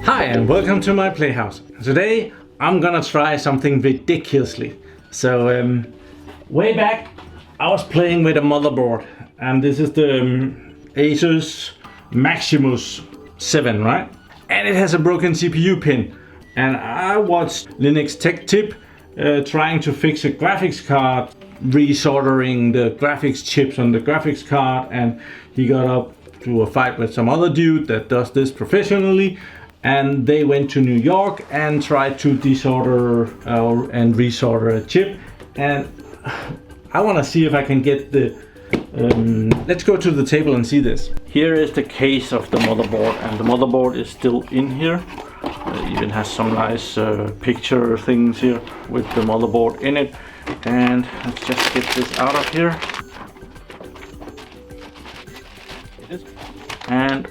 Hi and welcome to my playhouse. Today I'm gonna try something ridiculously. So way back I was playing with a motherboard, and this is the Asus Maximus 7, right? And it has a broken CPU pin. And I watched Linux Tech Tip trying to fix a graphics card, resoldering the graphics chips on the graphics card, and he got up to a fight with some other dude that does this professionally, and they went to New York and tried to desolder and resolder a chip. And I want to see if I can get the let's go to the table and see this. Here is the case of the motherboard, and the motherboard is still in here. Even has some nice picture things here with the motherboard in it. And let's just get this out of here. And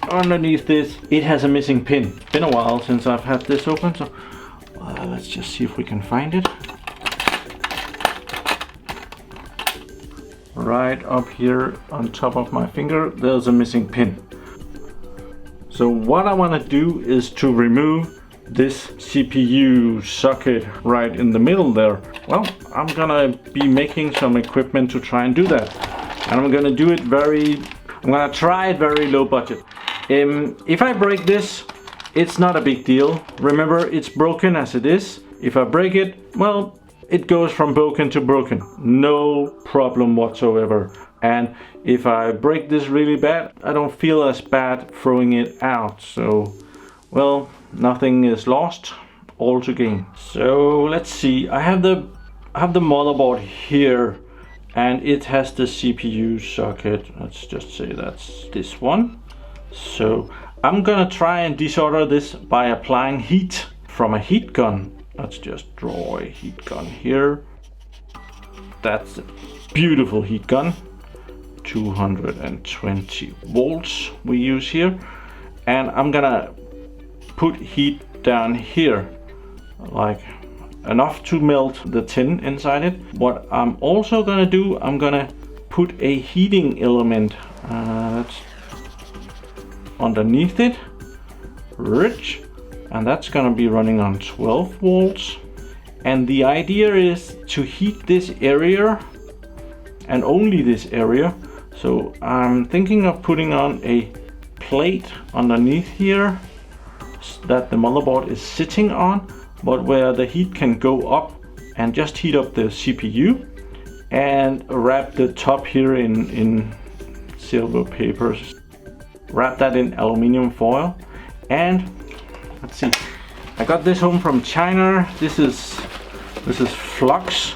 underneath this, it has a missing pin. It's been a while since I've had this open, so let's just see if we can find it. Right up here on top of my finger, there's a missing pin. So what I want to do is to remove this CPU socket right in the middle there. Well, I'm gonna be making some equipment to try and do that. And I'm gonna do it I'm gonna try it very low budget. If I break this, it's not a big deal. Remember, it's broken as it is. If I break it, well, it goes from broken to broken. No problem whatsoever. And if I break this really bad, I don't feel as bad throwing it out. So, well, nothing is lost, all to gain. So let's see. I have the motherboard here, and it has the CPU socket. Let's just say that's this one. So I'm gonna try and desolder this by applying heat from a heat gun. Let's just draw a heat gun here. That's a beautiful heat gun. 220 volts we use here. And I'm gonna put heat down here, like enough to melt the tin inside it. What I'm also gonna do, I'm gonna put a heating element that's underneath it, rich, and that's gonna be running on 12 volts. And the idea is to heat this area and only this area. So I'm thinking of putting on a plate underneath here that the motherboard is sitting on, but where the heat can go up and just heat up the CPU, and wrap the top here in silver papers. Wrap that in aluminum foil. And let's see, I got this home from China. This is flux.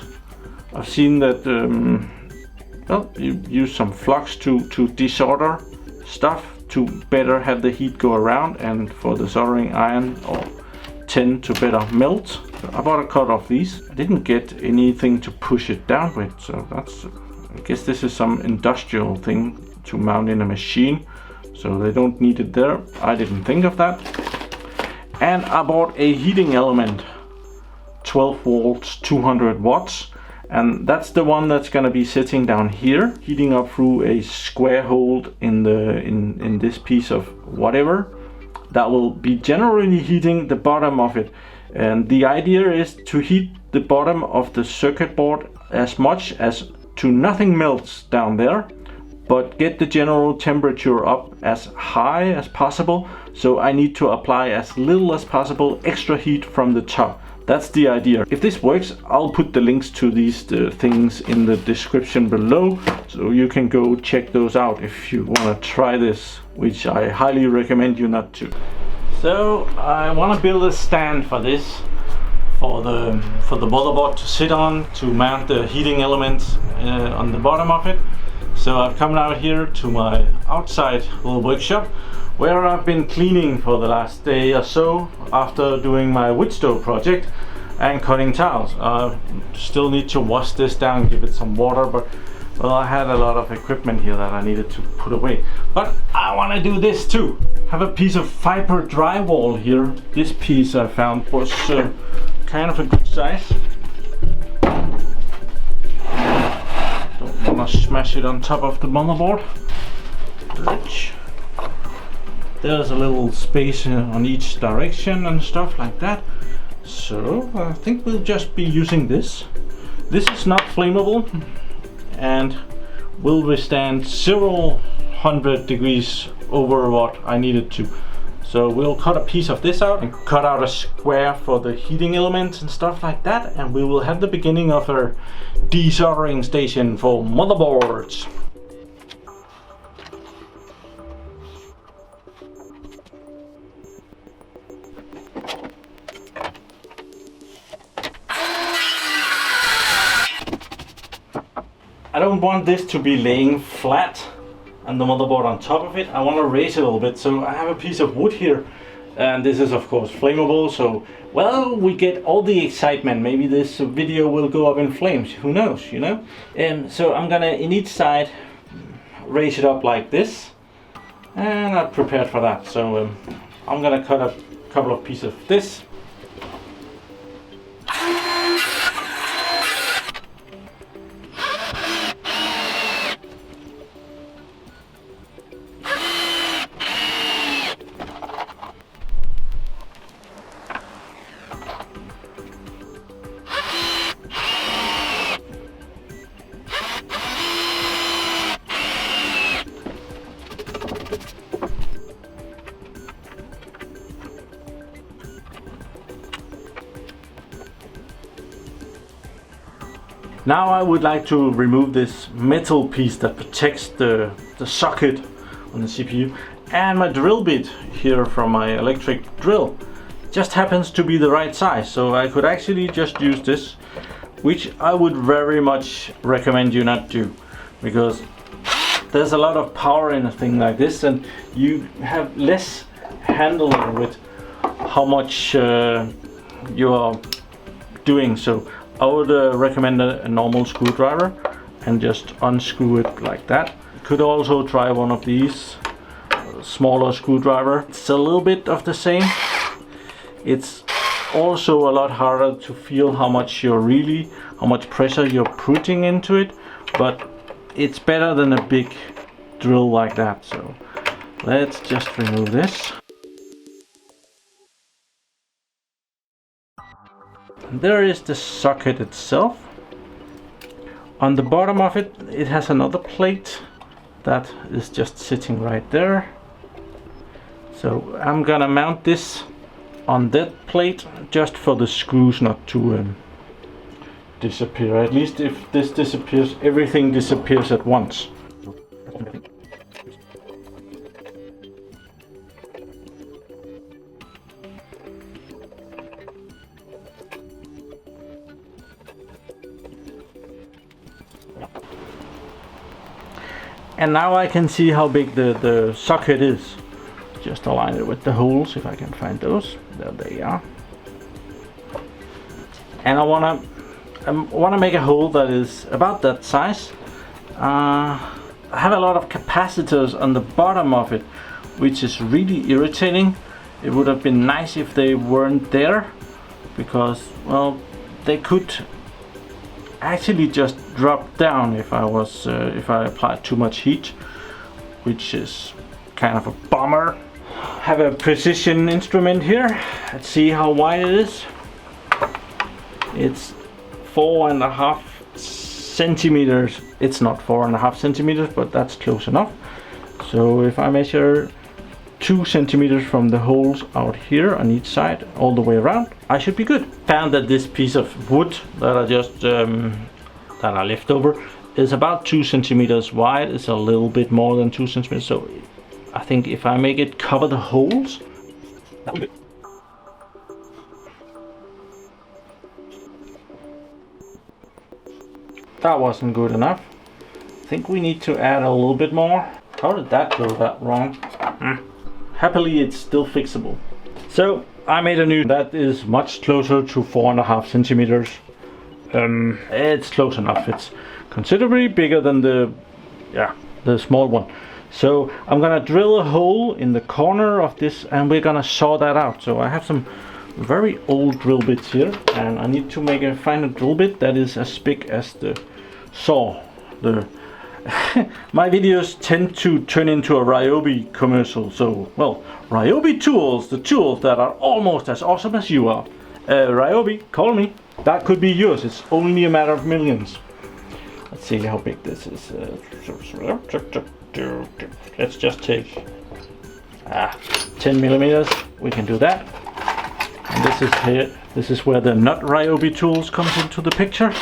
I've seen that well, you use some flux to desolder stuff to better have the heat go around, and for the soldering iron or tin to better melt. So I bought a cut of these. I didn't get anything to push it down with, so I guess this is some industrial thing to mount in a machine, so they don't need it there. I didn't think of that. And I bought a heating element, 12 volts, 200 watts. And that's the one that's gonna be sitting down here, heating up through a square hole in this piece of whatever. That will be generally heating the bottom of it. And the idea is to heat the bottom of the circuit board as much as to nothing melts down there, but get the general temperature up as high as possible. So I need to apply as little as possible extra heat from the top. That's the idea. If this works, I'll put the links to these things in the description below, so you can go check those out if you want to try this, which I highly recommend you not to. So I want to build a stand for this, for the motherboard to sit on, to mount the heating elements on the bottom of it. So I've come out here to my outside little workshop, where I've been cleaning for the last day or so after doing my wood stove project and cutting tiles. I still need to wash this down, give it some water, but well, I had a lot of equipment here that I needed to put away. But I want to do this too. Have a piece of fiber drywall here. This piece I found was kind of a good size. Don't wanna smash it on top of the motherboard. Rich. There's a little space on each direction and stuff like that. So I think we'll just be using this. This is not flammable and will withstand several hundred degrees over what I needed to. So we'll cut a piece of this out and cut out a square for the heating elements and stuff like that, and we will have the beginning of our desoldering station for motherboards. I don't want this to be laying flat and the motherboard on top of it. I want to raise it a little bit, so I have a piece of wood here, and this is of course flammable, so well, we get all the excitement. Maybe this video will go up in flames, who knows, you know. So I'm gonna in each side raise it up like this, and I'm prepared for that. So I'm gonna cut a couple of pieces of this. Now I would like to remove this metal piece that protects the socket on the CPU, and my drill bit here from my electric drill just happens to be the right size, so I could actually just use this, which I would very much recommend you not do, because there's a lot of power in a thing like this and you have less handling with how much you are doing. So I would recommend a normal screwdriver and just unscrew it like that. You could also try one of these smaller screwdriver. It's a little bit of the same. It's also a lot harder to feel how much pressure you're putting into it, but it's better than a big drill like that. So let's just remove this. There is the socket itself. On the bottom of it, it has another plate that is just sitting right there. So I'm gonna mount this on that plate just for the screws not to disappear. At least if this disappears, everything disappears at once. And now I can see how big the socket is. Just align it with the holes, if I can find those. There they are. And I wanna make a hole that is about that size. I have a lot of capacitors on the bottom of it, which is really irritating. It would have been nice if they weren't there, because, well, they could actually just drop down if I applied too much heat, which is kind of a bummer. Have a precision instrument here. Let's see how wide it is. It's 4.5 centimeters. It's not 4.5 centimeters, but that's close enough. So if I measure 2 centimeters from the holes out here on each side all the way around, I should be good. Found that this piece of wood that I just that I left over is about 2 centimeters wide. It's a little bit more than 2 centimeters, so I think if I make it cover the holes, that will be good. That wasn't good enough. I think we need to add a little bit more. How did that go that wrong? Happily, it's still fixable. So I made a new that is much closer to 4.5 centimeters. It's close enough. It's considerably bigger than the small one. So I'm gonna drill a hole in the corner of this, and we're gonna saw that out. So I have some very old drill bits here, and I need to find a drill bit that is as big as the saw, the My videos tend to turn into a Ryobi commercial, so, well, Ryobi tools, the tools that are almost as awesome as you are. Ryobi, call me. That could be yours, it's only a matter of millions. Let's see how big this is. Let's just take 10 millimeters, we can do that. And this is here, this is where the not Ryobi tools comes into the picture.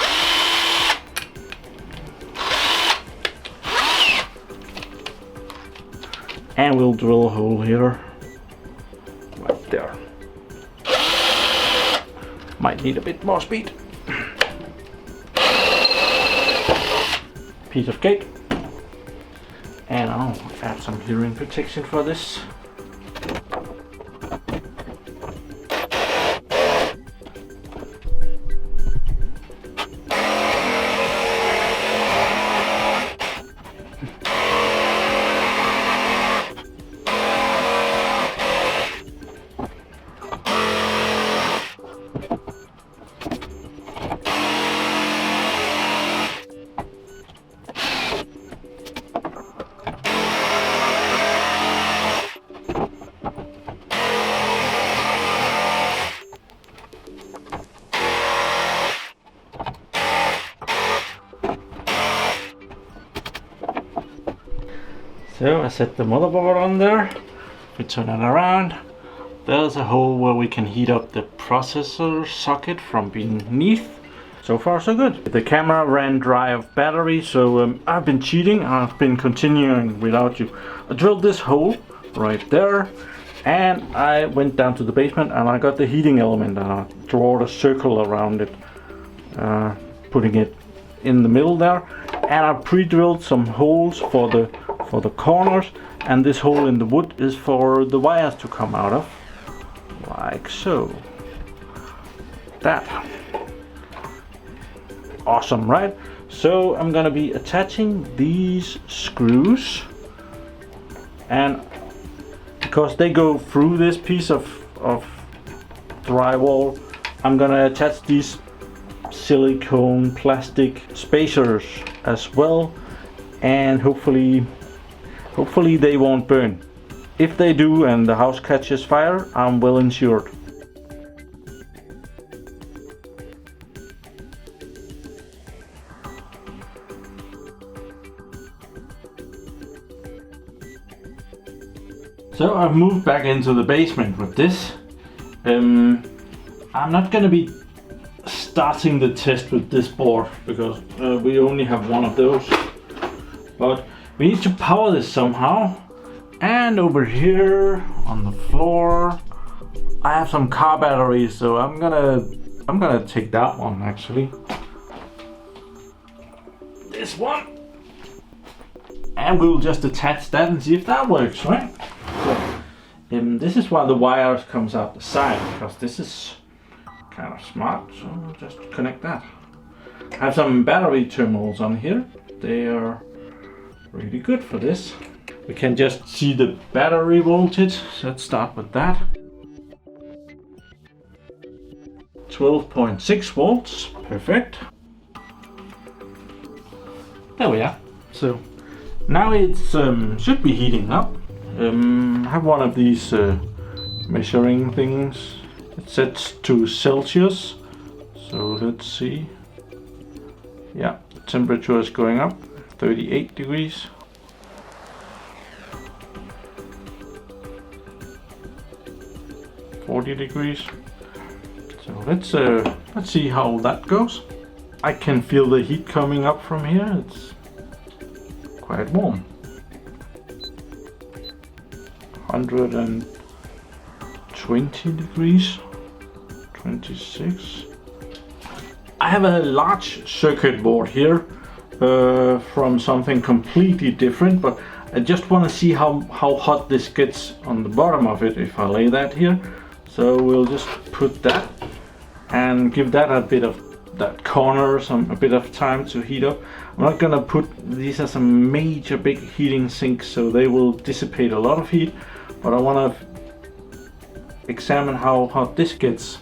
And we'll drill a hole here, right there. Might need a bit more speed. Piece of cake. And I'll add some hearing protection for this. So I set the motherboard on there, we turn it around, there's a hole where we can heat up the processor socket from beneath. So far so good. The camera ran dry of battery, so I've been cheating, I've been continuing without you. I drilled this hole right there, and I went down to the basement and I got the heating element and I drew a circle around it, putting it in the middle there, and I pre-drilled some holes for the corners, and this hole in the wood is for the wires to come out of, like so. That. Awesome, right? So I'm gonna be attaching these screws, and because they go through this piece of drywall, I'm gonna attach these silicone plastic spacers as well, and hopefully they won't burn. If they do and the house catches fire, I'm well insured. So I've moved back into the basement with this. I'm not gonna be starting the test with this board because we only have one of those, but we need to power this somehow. And over here on the floor I have some car batteries, so I'm gonna take that one actually. This one. And we'll just attach that and see if that works, right? So, this is why the wires comes out the side, because this is kind of smart, so we'll just connect that. I have some battery terminals on here. They are really good for this. We can just see the battery voltage, so let's start with that. 12.6 volts, perfect. There we are. So now it should be heating up. I have one of these measuring things. It sets to Celsius, so let's see. Yeah, the temperature is going up, 38 degrees. Degrees. So let's see how that goes. I can feel the heat coming up from here. It's quite warm. 120 degrees, 26. I have a large circuit board here from something completely different, but I just want to see how hot this gets on the bottom of it if I lay that here. So we'll just put that and give that a bit of that corner a bit of time to heat up. I'm not gonna put these as a major big heating sink, so they will dissipate a lot of heat, but I want to examine how hot this gets.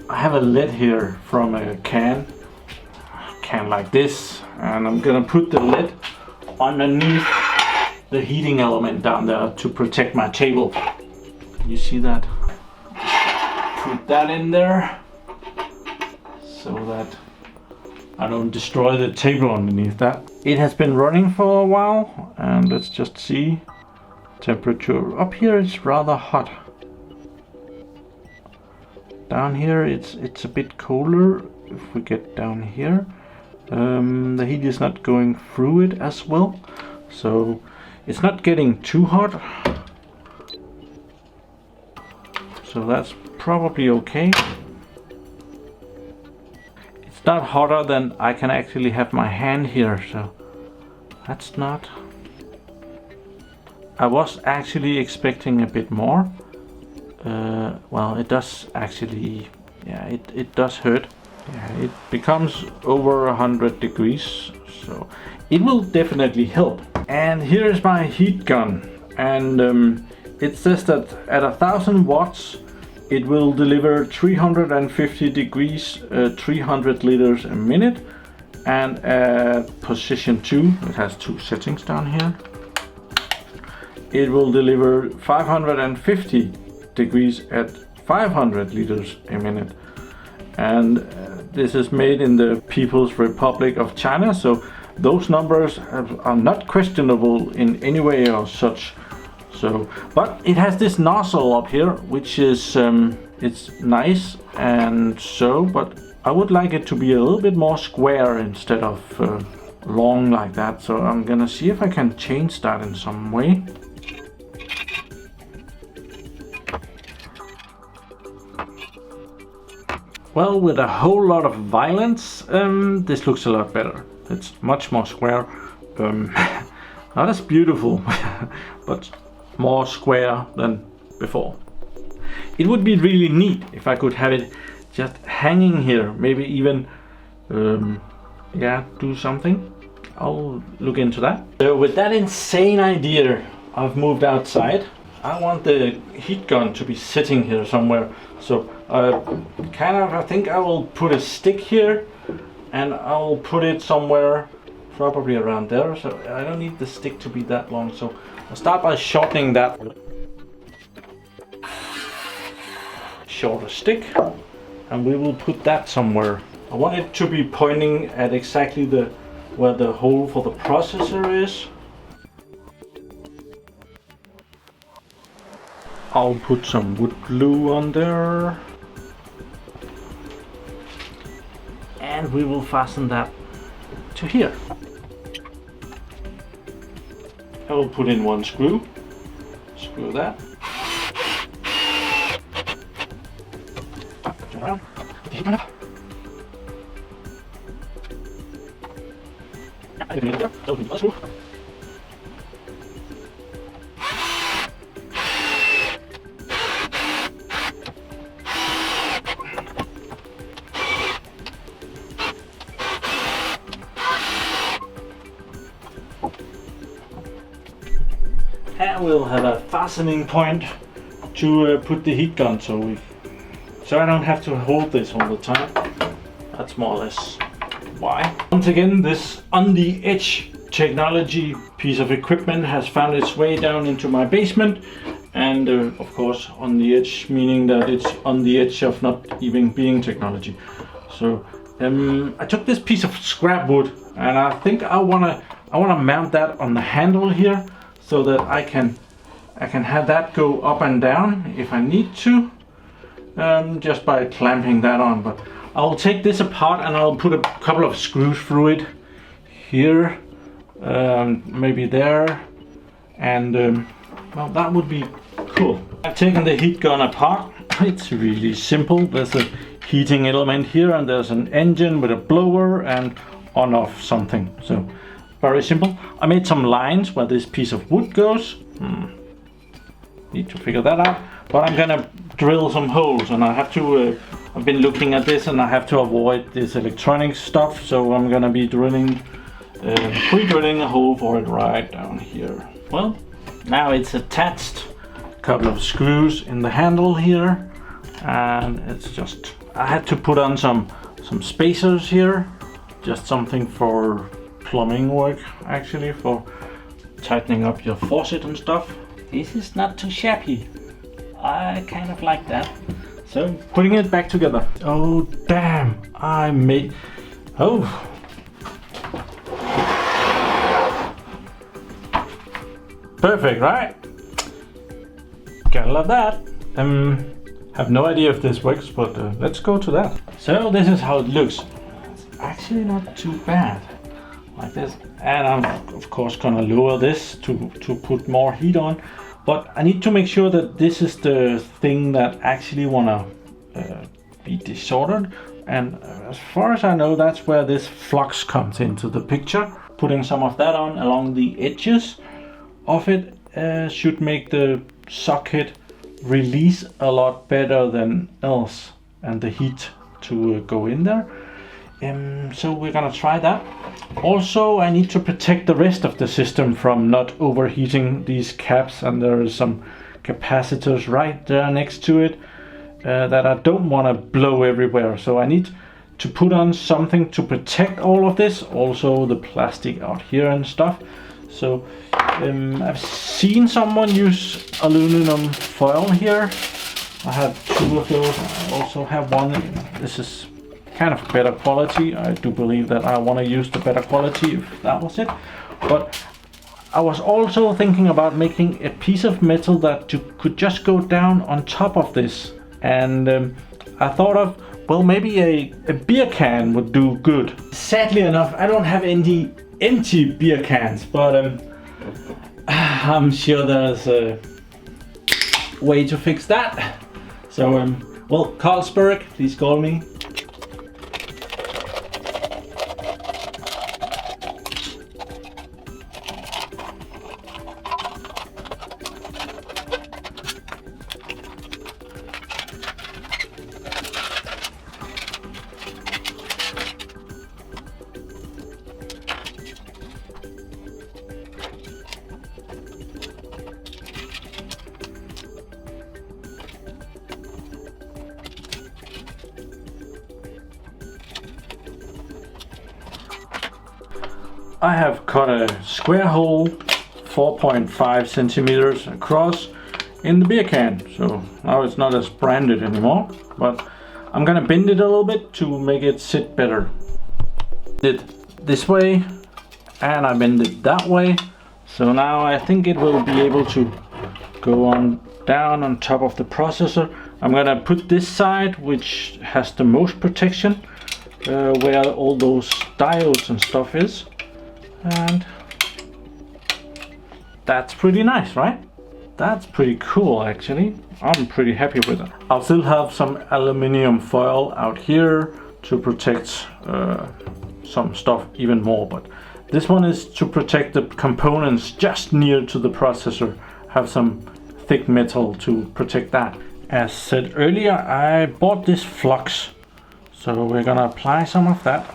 I have a lid here from a can. can like this, and I'm gonna put the lid underneath the heating element down there to protect my table. You see that? Put that in there so that I don't destroy the table underneath that. It has been running for a while, and let's just see. Temperature up here is rather hot. Down here it's a bit colder. If we get down here, the heat is not going through it as well, so it's not getting too hot. So that's probably okay. It's not hotter than I can actually have my hand here, so that's not. I was actually expecting a bit more. Well, it does actually, yeah, it does hurt. Yeah, it becomes over 100 degrees, so it will definitely help. And here is my heat gun, and it says that at 1000 watts it will deliver 350 degrees, 300 liters a minute, and at position 2, it has 2 settings down here, it will deliver 550 degrees at 500 liters a minute. And this is made in the People's Republic of China, so those numbers are not questionable in any way or such. So, but it has this nozzle up here, which is it's nice and so, but I would like it to be a little bit more square instead of long like that. So I'm gonna see if I can change that in some way. Well, with a whole lot of violence, this looks a lot better. It's much more square. Not as beautiful, but more square than before. It would be really neat if I could have it just hanging here. Maybe even, yeah, do something. I'll look into that. So with that insane idea, I've moved outside. I want the heat gun to be sitting here somewhere. So I think I will put a stick here, and I'll put it somewhere probably around there. So I don't need the stick to be that long. So I'll start by shortening that. Shorter stick, and we will put that somewhere. I want it to be pointing at exactly where the hole for the processor is. I'll put some wood glue on there, and we will fasten that to here. I will put in one screw, screw that. And we'll have a fastening point to put the heat gun, so I don't have to hold this all the time. That's more or less why. Once again, this on the edge technology piece of equipment has found its way down into my basement, and of course on the edge meaning that it's on the edge of not even being technology. So I took this piece of scrap wood, and I think I wanna mount that on the handle here, so that I can have that go up and down if I need to, just by clamping that on. But I'll take this apart and I'll put a couple of screws through it here, maybe there, and well, that would be cool. I've taken the heat gun apart. It's really simple. There's a heating element here, and there's an engine with a blower and on-off something. So very simple. I made some lines where this piece of wood goes. Need to figure that out. But I'm gonna drill some holes, and I have to. I've been looking at this, and I have to avoid this electronic stuff. So I'm gonna be drilling, pre-drilling a hole for it right down here. Well, now it's attached. A couple of screws in the handle here, and it's just. I had to put on some spacers here, just something for plumbing work, actually, for tightening up your faucet and stuff. This is not too shabby. I kind of like that. So putting it back together. Oh damn, I made, oh. Perfect, right? Gotta love that. Have no idea if this works, but let's go to that. So this is how it looks. It's actually not too bad, like this. And I'm of course gonna lower this to put more heat on. But I need to make sure that this is the thing that actually wanna be desoldered. And as far as I know, that's where this flux comes into the picture. Putting some of that on along the edges of it should make the socket release a lot better than else, and the heat to go in there. So we're gonna try that. Also, I need to protect the rest of the system from not overheating these caps, and there are some capacitors right there next to it that I don't want to blow everywhere. So I need to put on something to protect all of this, also the plastic out here and stuff. So I've seen someone use aluminum foil here. I have 2 of those. I also have one. This is kind of better quality. I do believe that I want to use the better quality if that was it. But I was also thinking about making a piece of metal that you could just go down on top of this. And I thought of, well, maybe a beer can would do good. Sadly enough, I don't have any empty beer cans, but I'm sure there's a way to fix that. So, well, Carlsberg, please call me. I have cut a square hole 4.5 centimeters across in the beer can, so now it's not as branded anymore, but I'm gonna bend it a little bit to make it sit better. Did this way and I bend it that way, so now I think it will be able to go on down on top of the processor. I'm gonna put this side, which has the most protection, where all those diodes and stuff is. And that's pretty nice, right? That's pretty cool, actually. I'm pretty happy with it. I'll still have some aluminium foil out here to protect some stuff even more, but this one is to protect the components just near to the processor. Have some thick metal to protect that. As said earlier, I bought this flux, so we're gonna apply some of that.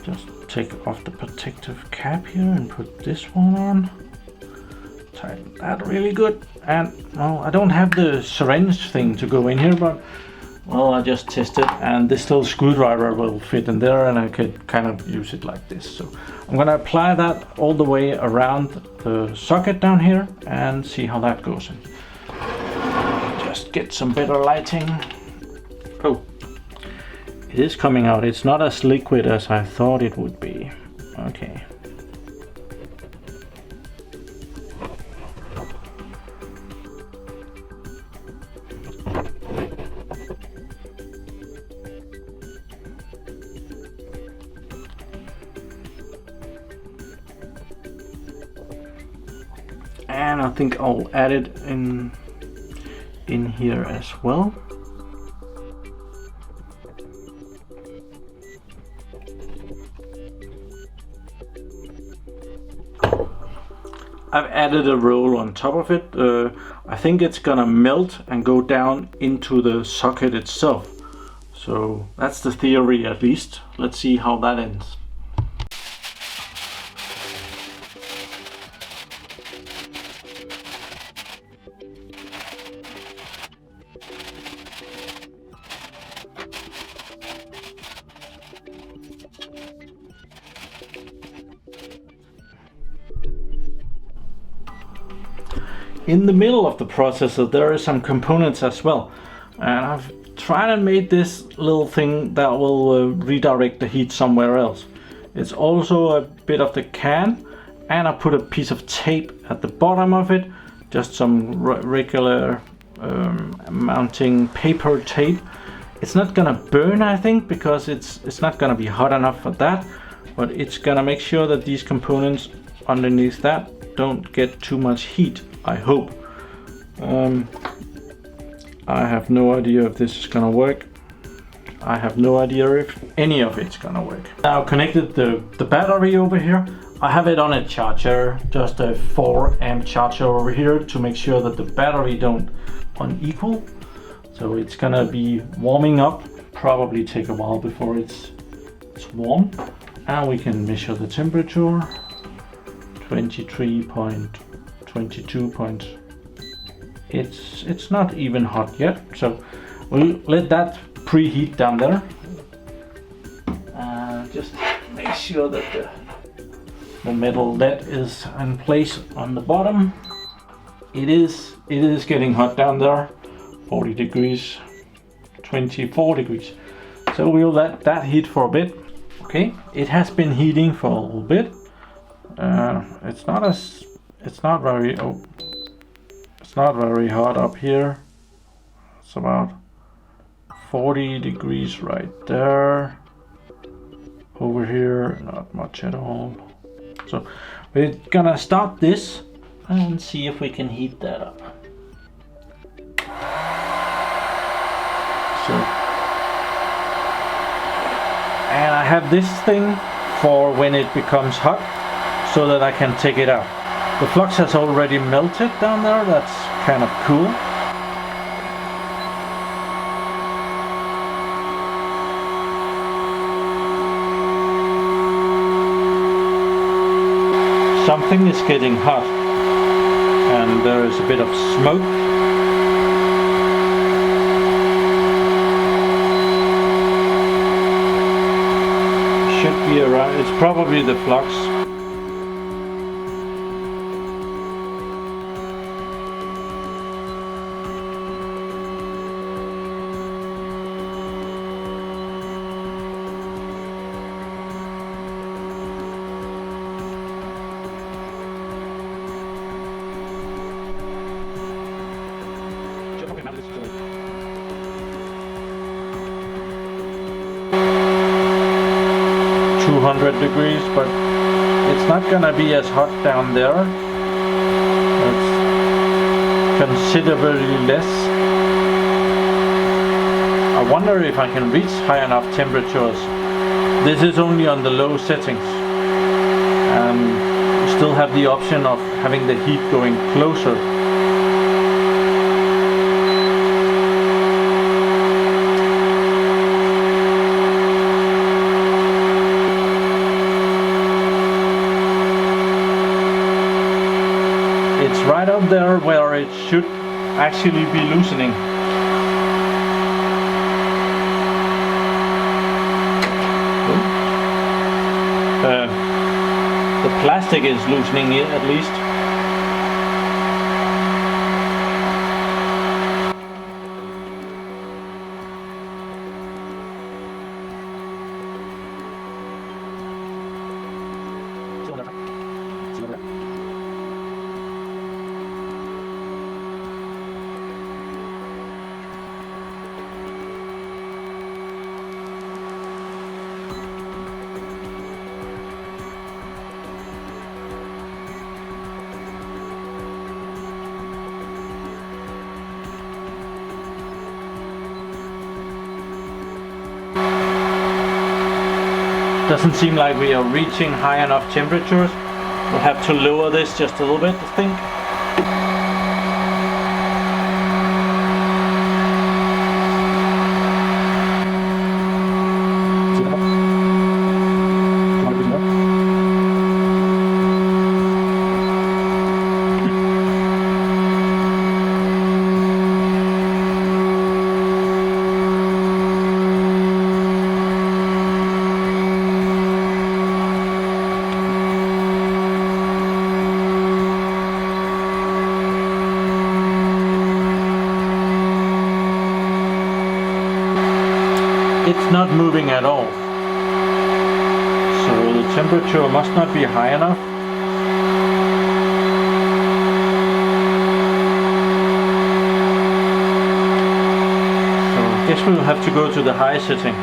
Just take off the protective cap here and put this one on. Tighten that really good. And well, I don't have the syringe thing to go in here, but well, I just tested, and this little screwdriver will fit in there, and I could kind of use it like this. So I'm gonna apply that all the way around the socket down here and see how that goes. And just get some better lighting. Oh, it is coming out. It's not as liquid as I thought it would be. Okay. And I think I'll add it in here as well. I've added a roll on top of it. I think it's gonna melt and go down into the socket itself. So that's the theory, at least. Let's see how that ends. in the middle of the processor there is some components as well, and I've tried and made this little thing that will redirect the heat somewhere else. It's also a bit of the can, and I put a piece of tape at the bottom of it, just some regular mounting paper tape. It's not gonna burn, I think, because it's not gonna be hot enough for that, but it's gonna make sure that these components underneath that don't get too much heat, I hope. I have no idea if this is gonna work. I have no idea if any of it's gonna work. Now connected the battery over here. I have it on a charger, just a 4 amp charger over here to make sure that the battery don't unequal. So it's gonna be warming up, probably take a while before it's warm. And we can measure the temperature, 23.22. It's not even hot yet, so we'll let that preheat down there. Just make sure that the metal led is in place on the bottom. It is getting hot down there, 40 degrees, 24 degrees. So we'll let that heat for a bit. Okay, it has been heating for a little bit. It's not very hot up here. It's about 40 degrees right there. Over here, not much at all. So we're gonna start this and see if we can heat that up. So, and I have this thing for when it becomes hot, so that I can take it out. The flux has already melted down there. That's kind of cool. Something is getting hot, and there is a bit of smoke. Should be around, it's probably the flux. Degrees, but it's not gonna be as hot down there. It's considerably less. I wonder if I can reach high enough temperatures. This is only on the low settings, and you still have the option of having the heat going closer. Right up there where it should actually be loosening. The plastic is loosening it at least. Doesn't seem like we are reaching high enough temperatures. We'll have to lower this just a little bit, I think. it's not moving at all. So the temperature must not be high enough. So I guess we'll have to go to the high setting.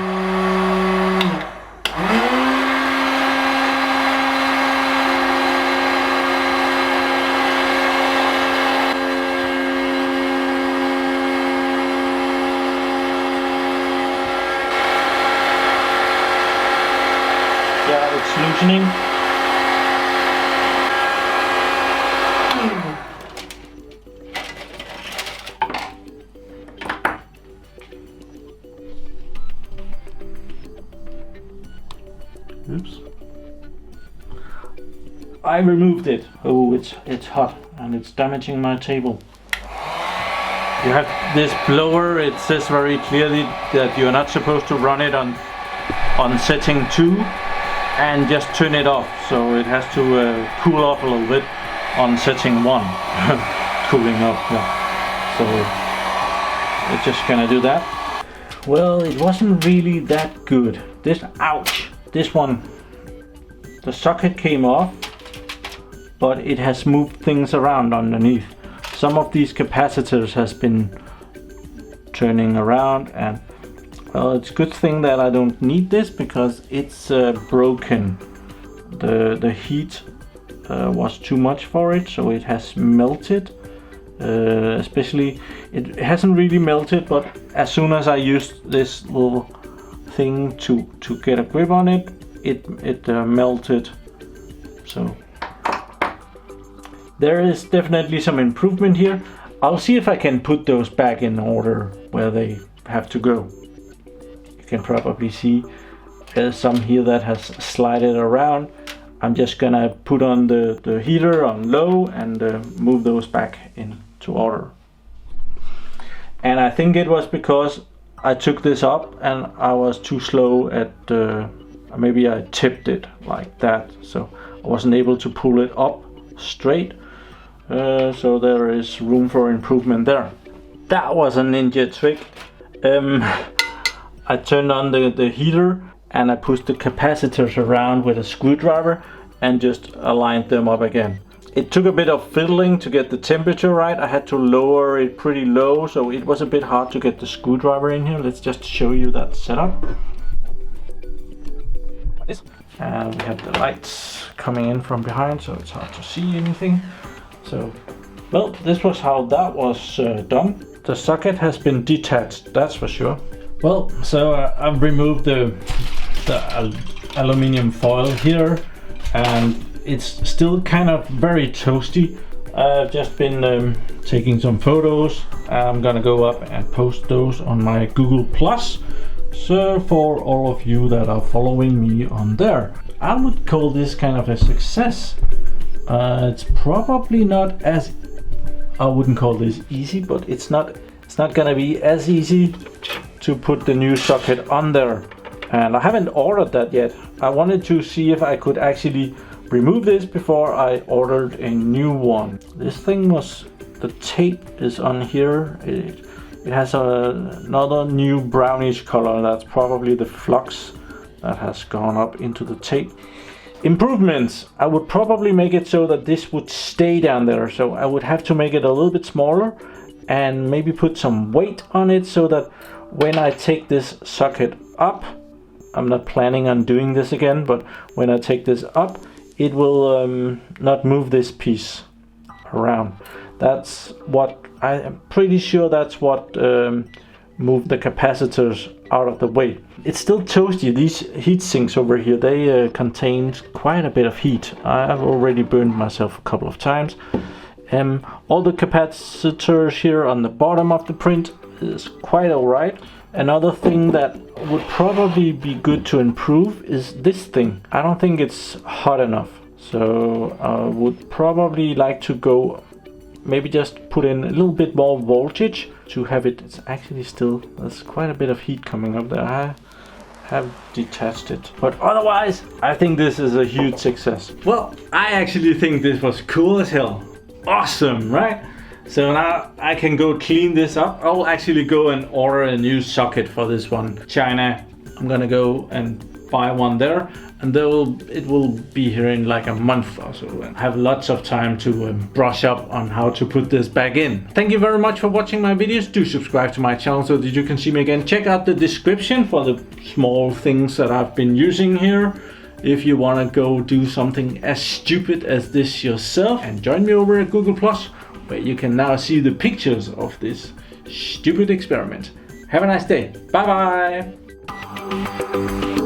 Yeah, it's loosening. Oops. I removed it. Oh, it's hot and it's damaging my table. You have this blower. It says very clearly that you're not supposed to run it on setting 2. And just turn it off, so it has to cool off a little bit on setting 1. Cooling off, yeah. So it's just gonna do that. Well, it wasn't really that good. Ouch! This one, the socket came off, but it has moved things around underneath. Some of these capacitors has been turning around, and well, it's a good thing that I don't need this because it's broken. The heat was too much for it, so it has melted. Especially, it hasn't really melted, but as soon as I used this little thing to get a grip on it, it melted. So there is definitely some improvement here. I'll see if I can put those back in order where they have to go. Can probably see there's some here that has slided around. I'm just gonna put on the heater on low and move those back into order. And I think it was because I took this up and I was too slow at maybe I tipped it like that, so I wasn't able to pull it up straight. So there is room for improvement there. That was a ninja trick. I turned on the heater and I pushed the capacitors around with a screwdriver and just aligned them up again. It took a bit of fiddling to get the temperature right. I had to lower it pretty low, so it was a bit hard to get the screwdriver in here. Let's just show you that setup. Like this. And we have the lights coming in from behind, so it's hard to see anything. So, well, this was how that was done. The socket has been detached, that's for sure. Well, so I've removed the aluminium foil here, and it's still kind of very toasty. I've just been taking some photos. I'm gonna go up and post those on my Google Plus. So for all of you that are following me on there, I would call this kind of a success. It's probably not as, I wouldn't call this easy, but it's not gonna be as easy to put the new socket on there, and I haven't ordered that yet. I wanted to see if I could actually remove this before I ordered a new one. This thing was, the tape is on here. It has another new brownish color. That's probably the flux that has gone up into the tape. Improvements. I would probably make it so that this would stay down there, so I would have to make it a little bit smaller and maybe put some weight on it so that when I take this socket up, I'm not planning on doing this again, but when I take this up, it will not move this piece around. That's what, I am pretty sure that's what moved the capacitors out of the way. It's still toasty. These heat sinks over here, they contain quite a bit of heat. I've already burned myself a couple of times. All the capacitors here on the bottom of the print is quite alright. Another thing that would probably be good to improve is this thing. I don't think it's hot enough, so I would probably like to go, maybe just put in a little bit more voltage to have it. It's actually still, there's quite a bit of heat coming up there. I have detached it, but otherwise I think this is a huge success. Well, I actually think this was cool as hell. Awesome, right? So now I can go clean this up. I'll actually go and order a new socket for this one. China, I'm gonna go and buy one there, and it will be here in like a month or so, and have lots of time to brush up on how to put this back in. Thank you very much for watching my videos. Do subscribe to my channel so that you can see me again. Check out the description for the small things that I've been using here, if you want to go do something as stupid as this yourself. And join me over at Google+, where you can now see the pictures of this stupid experiment. Have a nice day. Bye bye.